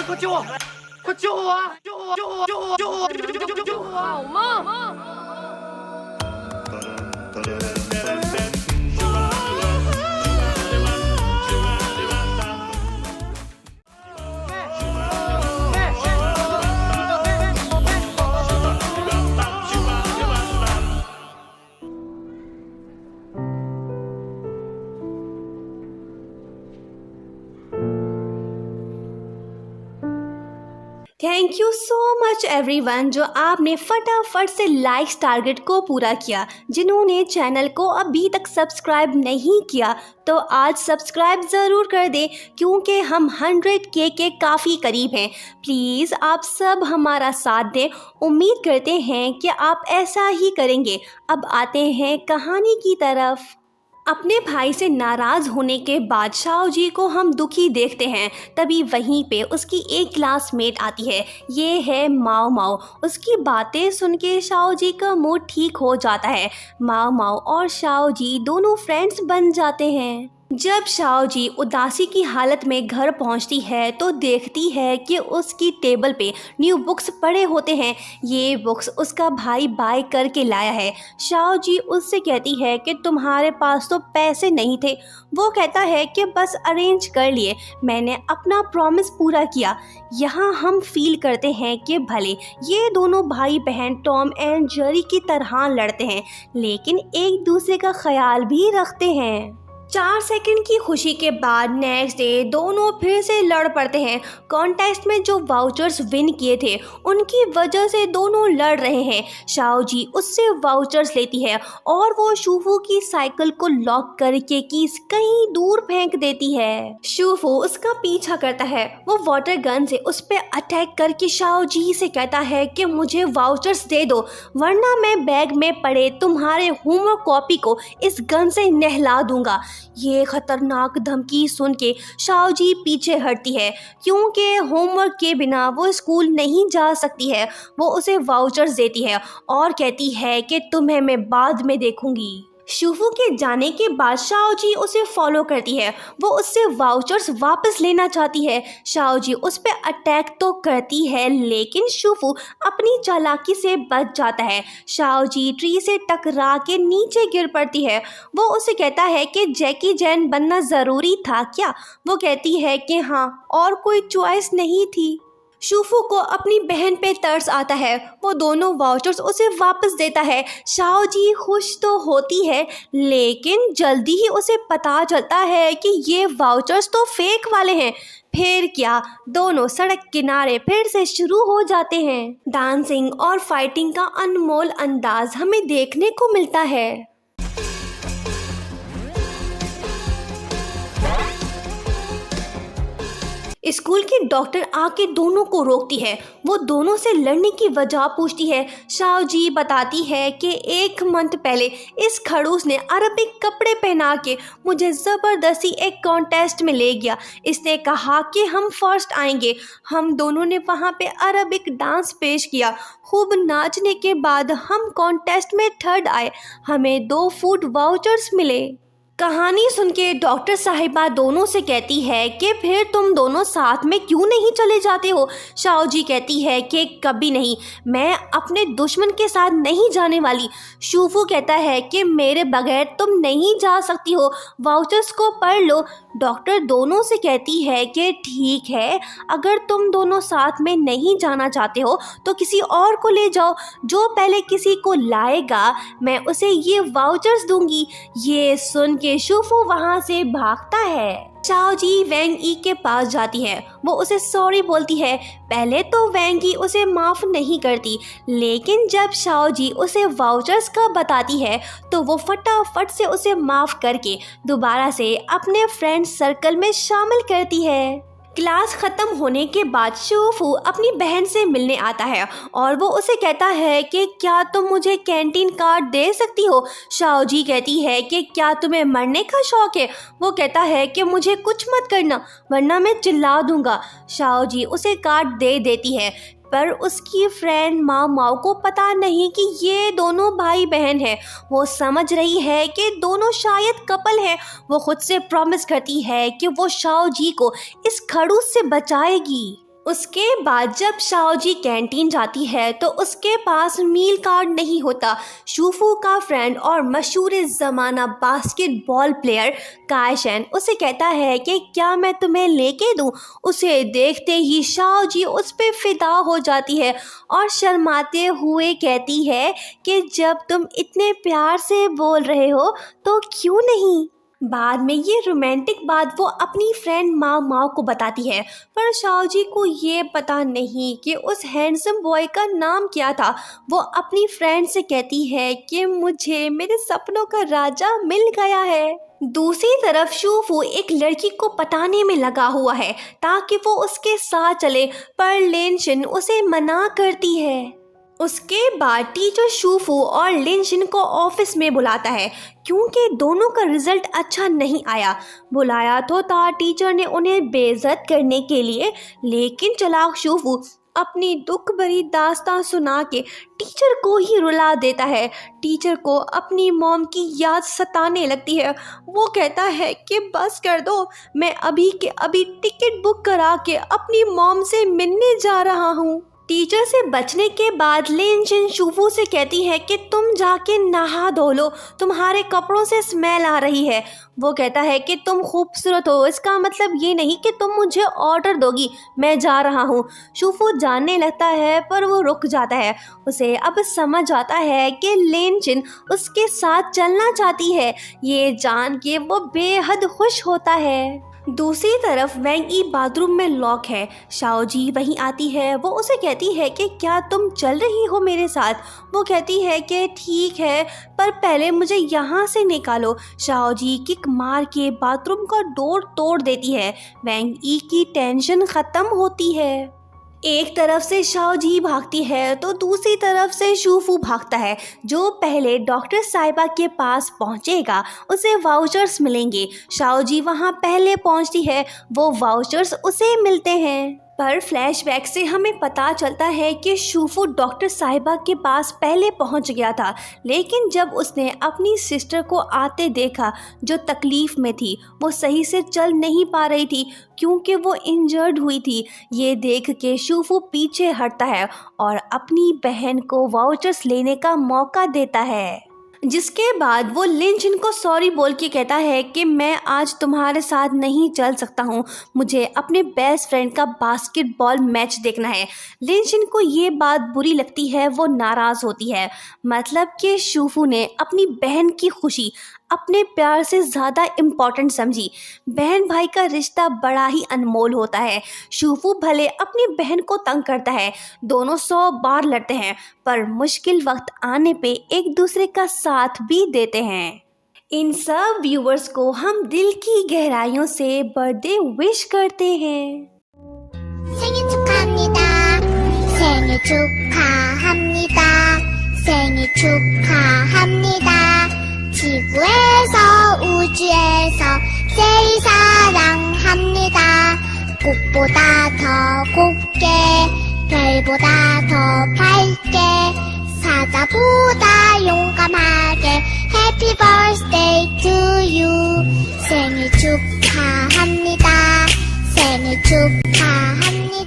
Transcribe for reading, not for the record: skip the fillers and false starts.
快救我！快救我啊！救我！救我！救我！救我！救我！好吗？थैंक you so much everyone जो आपने फटाफट से लाइक्स टारगेट को पूरा किया। जिन्होंने चैनल को अभी तक सब्सक्राइब नहीं किया तो आज सब्सक्राइब ज़रूर कर दें क्योंकि हम 100K के काफ़ी करीब हैं। प्लीज़ आप सब हमारा साथ दें। उम्मीद करते हैं कि आप ऐसा ही करेंगे। अब आते हैं कहानी की तरफ। अपने भाई से नाराज़ होने के बाद शाओ जी को हम दुखी देखते हैं। तभी वहीं पे उसकी एक क्लासमेट आती है। ये है माओ माओ। उसकी बातें सुन के शाओ जी का मूड ठीक हो जाता है। माओ माओ और शाओ जी दोनों फ्रेंड्स बन जाते हैं। जब शाओ जी उदासी की हालत में घर पहुंचती है तो देखती है कि उसकी टेबल पे न्यू बुक्स पड़े होते हैं। ये बुक्स उसका भाई बाय करके लाया है। शाओ जी उससे कहती है कि तुम्हारे पास तो पैसे नहीं थे। वो कहता है कि बस अरेंज कर लिए, मैंने अपना प्रॉमिस पूरा किया। यहाँ हम फील करते हैं कि भले ये दोनों भाई बहन टॉम एंड जेरी की तरह लड़ते हैं लेकिन एक दूसरे का ख्याल भी रखते हैं। 4 सेकंड की खुशी के बाद नेक्स्ट डे दोनों फिर से लड़ पड़ते हैं। कॉन्टेस्ट में जो वाउचर्स विन किए थे उनकी वजह से दोनों लड़ रहे हैं। शाओ जी उससे वाउचर्स लेती है और वो शूफू की साइकिल को लॉक करके कीस कहीं दूर फेंक देती है। शूफू उसका पीछा करता है। वो वाटर गन से उस पर अटैक करके शाओ जी से कहता है कि मुझे वाउचर्स दे दो वरना मैं बैग में पड़े तुम्हारे होमवर्क कॉपी को इस गन से नहला दूंगा। ये खतरनाक धमकी सुन के शाओ जी पीछे हटती है क्योंकि होमवर्क के बिना वो स्कूल नहीं जा सकती है। वो उसे वाउचर्स देती है और कहती है कि तुम्हें मैं बाद में देखूंगी। शूफू के जाने के बाद शाओ जी उसे फॉलो करती है। वो उससे वाउचर्स वापस लेना चाहती है। शाओ जी उस पर अटैक तो करती है लेकिन शूफू अपनी चालाकी से बच जाता है। शाओ जी ट्री से टकरा के नीचे गिर पड़ती है। वो उसे कहता है कि जैकी जैन बनना ज़रूरी था क्या? वो कहती है कि हाँ, और कोई चॉइस नहीं थी। शूफू को अपनी बहन पे तरस आता है। वो दोनों वाउचर्स उसे वापस देता है। शाओ जी खुश तो होती है लेकिन जल्दी ही उसे पता चलता है कि ये वाउचर्स तो फेक वाले हैं। फिर क्या, दोनों सड़क किनारे फिर से शुरू हो जाते हैं। डांसिंग और फाइटिंग का अनमोल अंदाज हमें देखने को मिलता है। स्कूल की डॉक्टर आके दोनों को रोकती है। वो दोनों से लड़ने की वजह पूछती है। शाओ जी बताती है कि 1 मंथ पहले इस खड़ूस ने अरबिक कपड़े पहना के मुझे ज़बरदस्ती एक कॉन्टेस्ट में ले गया। इसने कहा कि हम फर्स्ट आएंगे। हम दोनों ने वहाँ पे अरबिक डांस पेश किया। खूब नाचने के बाद हम कॉन्टेस्ट में 3rd आए। हमें 2 फूड वाउचर्स मिले। कहानी सुन के डॉक्टर साहिबा दोनों से कहती है कि फिर तुम दोनों साथ में क्यों नहीं चले जाते हो? शाओ जी कहती है कि कभी नहीं, मैं अपने दुश्मन के साथ नहीं जाने वाली। शूफू कहता है कि मेरे बगैर तुम नहीं जा सकती हो, वाउचर्स को पढ़ लो। डॉक्टर दोनों से कहती है कि ठीक है, अगर तुम दोनों साथ में नहीं जाना चाहते हो तो किसी और को ले जाओ। जो पहले किसी को लाएगा मैं उसे ये वाउचर्स दूंगी। ये सुन के शूफू वहाँ से भागता है। शाओ जी वैंग ई के पास जाती है। वो उसे सॉरी बोलती है। पहले तो वैंग ई उसे माफ़ नहीं करती लेकिन जब शाओ जी उसे वाउचर्स का बताती है तो वो फटाफट से उसे माफ़ करके दोबारा से अपने फ्रेंड सर्कल में शामिल करती है। क्लास ख़त्म होने के बाद शूफू अपनी बहन से मिलने आता है और वो उसे कहता है कि क्या तुम मुझे कैंटीन कार्ड दे सकती हो? शाओ जी कहती है कि क्या तुम्हें मरने का शौक है? वो कहता है कि मुझे कुछ मत करना वरना मैं चिल्ला दूंगा। शाओ जी उसे कार्ड दे देती है पर उसकी फ्रेंड माओ माओ को पता नहीं कि ये दोनों भाई बहन हैं। वो समझ रही है कि दोनों शायद कपल हैं। वो खुद से प्रॉमिस करती है कि वो शाओ जी को इस खड़ूस से बचाएगी। उसके बाद जब शाओजी कैंटीन जाती है तो उसके पास मील कार्ड नहीं होता। शूफू का फ्रेंड और मशहूर ज़माना बास्केटबॉल प्लेयर कायशन उसे कहता है कि क्या मैं तुम्हें लेके दूँ। उसे देखते ही शाओजी उस पर फिदा हो जाती है और शर्माते हुए कहती है कि जब तुम इतने प्यार से बोल रहे हो तो क्यों नहीं। बाद में ये रोमांटिक बात वो अपनी फ्रेंड माओ माओ को बताती है, पर शाओजी को ये पता नहीं कि उस हैंडसम बॉय का नाम क्या था। वो अपनी फ्रेंड से कहती है कि मुझे मेरे सपनों का राजा मिल गया है। दूसरी तरफ शूफू एक लड़की को पटाने में लगा हुआ है ताकि वो उसके साथ चले, पर लेनशिन उसे मना करती है। उसके बाद टीचर शूफू और लिनशिन को ऑफिस में बुलाता है क्योंकि दोनों का रिजल्ट अच्छा नहीं आया। बुलाया तो था टीचर ने उन्हें बेइज्जत करने के लिए, लेकिन चालाक शूफू अपनी दुख भरी दास्तां सुना के टीचर को ही रुला देता है। टीचर को अपनी मॉम की याद सताने लगती है। वो कहता है कि बस कर दो, मैं अभी के अभी टिकट बुक करा के अपनी मॉम से मिलने जा रहा हूँ। टीचर से बचने के बाद लिनशिन शूफू से कहती है कि तुम जाके नहा धो लो, तुम्हारे कपड़ों से स्मेल आ रही है। वो कहता है कि तुम खूबसूरत हो, इसका मतलब ये नहीं कि तुम मुझे ऑर्डर दोगी, मैं जा रहा हूँ। शूफू जानने लगता है पर वो रुक जाता है। उसे अब समझ आता है कि लिनशिन उसके साथ चलना चाहती है। ये जान के वो बेहद खुश होता है। दूसरी तरफ वैंग ई बाथरूम में लॉक है। शाओजी वहीं आती है। वो उसे कहती है कि क्या तुम चल रही हो मेरे साथ। वो कहती है कि ठीक है, पर पहले मुझे यहाँ से निकालो। शाओजी किक मार के बाथरूम का डोर तोड़ देती है। वैंग ई की टेंशन ख़त्म होती है। एक तरफ से शाओजी भागती है तो दूसरी तरफ से शूफू भागता है। जो पहले डॉक्टर साहिबा के पास पहुंचेगा उसे वाउचर्स मिलेंगे। शाओजी वहां पहले पहुंचती है, वो वाउचर्स उसे मिलते हैं। पर फ्लैशबैक से हमें पता चलता है कि शूफू डॉक्टर साहिबा के पास पहले पहुंच गया था, लेकिन जब उसने अपनी सिस्टर को आते देखा जो तकलीफ़ में थी, वो सही से चल नहीं पा रही थी क्योंकि वो इंजर्ड हुई थी। ये देख के शूफू पीछे हटता है और अपनी बहन को वाउचर्स लेने का मौका देता है, जिसके बाद वो लिनशिन को सॉरी बोल के कहता है कि मैं आज तुम्हारे साथ नहीं चल सकता हूँ, मुझे अपने बेस्ट फ्रेंड का बास्केटबॉल मैच देखना है। लिनशिन को ये बात बुरी लगती है, वो नाराज़ होती है। मतलब कि शूफू ने अपनी बहन की खुशी अपने प्यार से ज़्यादा इम्पॉर्टेंट समझी। बहन भाई का रिश्ता बड़ा ही अनमोल होता है। शूफू भले अपनी बहन को तंग करता है, दोनों 100 बार लड़ते हैं, पर मुश्किल वक्त आने पे एक दूसरे का साथ भी देते हैं। इन सब व्यूवर्स को हम दिल की गहराइयों से बर्थडे विश करते हैं। 생일 축하합니다. 생일 축하합니다. 생일 축하합니다. 지구에서 우주에서 제일 사랑합니다. 꽃보다 더 곱게 별보다 더 밝게 사자보다 용감하게 Happy birthday to you. 생일 축하합니다. 생일 축하합니다.